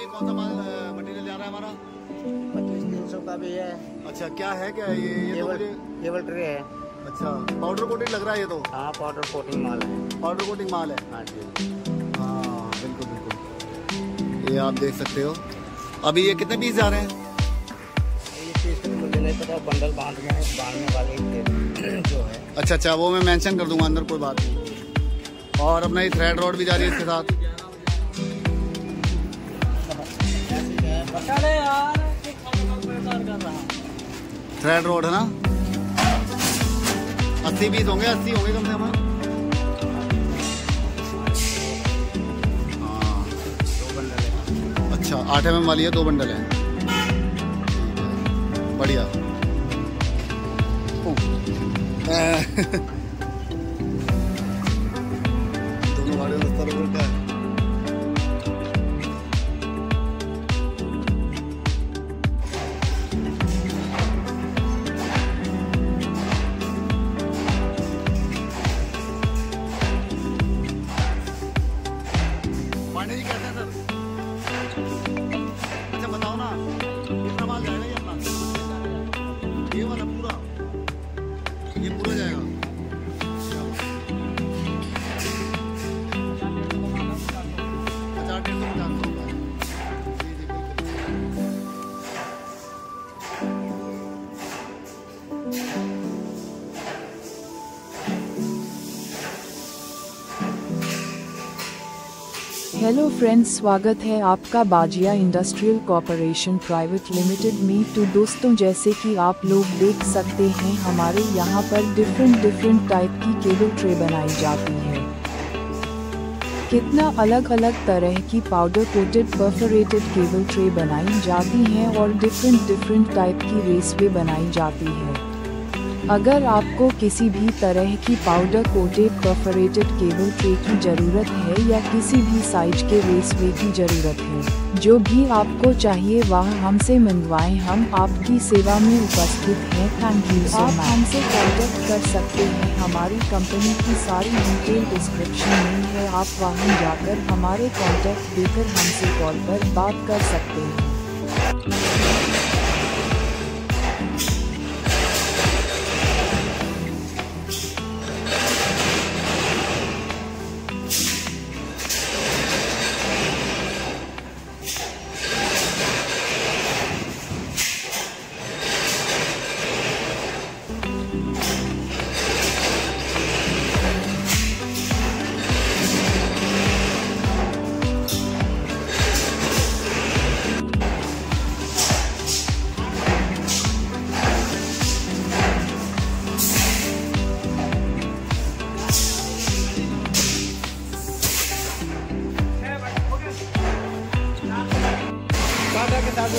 ये कौन सा माल मटेरियल जा रहा है हमारा? 25-300 का भी है। अच्छा, क्या है क्या ये? केबल ट्रे है। अच्छा, पाउडर कोटिंग लग रहा है ये तो। हाँ, पाउडर कोटिंग माल है। पाउडर कोटिंग माल है। हाँ जी। हाँ बिल्कुल बिल्कुल, ये आप देख सकते हो। अभी ये कितने पीस जा रहे हैं? ये पीस तो मुझे नहीं पता, बंडल बांधने वाले जो है। अच्छा, वो मैं मेंशन कर दूंगा अंदर, कोई बात नहीं। और अपना ये थ्रेड रॉड भी जा रही है इसके साथ। थ्रेड रॉड है ना, 80 पीस होंगे, 80 होंगे कम से कम। हाँ, 2 बंडल है। अच्छा, 8 mm वाली है, 2 बंडल है। बढ़िया। दोनों गाड़ियों में स्तर उल्टा है। पांडे जी कैसे हैं सर? अच्छा बताओ ना, कितना माल जाएगा ये अपना? ये वाला पूरा, ये पूरा जाएगा। 50-150 होगा। जी जी बिल्कुल। हेलो फ्रेंड्स, स्वागत है आपका बाजिया इंडस्ट्रियल कॉर्पोरेशन प्राइवेट लिमिटेड में। तो दोस्तों, जैसे कि आप लोग देख सकते हैं, हमारे यहाँ पर डिफरेंट टाइप की केबल ट्रे बनाई जाती है। कितना अलग अलग तरह की powder coated perforated cable tray बनाई जाती हैं और डिफरेंट टाइप की रेसवे बनाई जाती है। अगर आपको किसी भी तरह की powder coated perforated cable tray की ज़रूरत है या किसी भी साइज के रेसवे की ज़रूरत है, जो भी आपको चाहिए वह हमसे मंगवाएं, हम आपकी सेवा में उपस्थित हैं। Thank you so much. आप हमसे कॉन्टेक्ट कर सकते हैं, हमारी कंपनी की सारी डिटेल डिस्क्रिप्शन में है। आप वहां जाकर हमारे कॉन्टेक्ट देकर हमसे कॉल पर बात कर सकते हैं। के साथ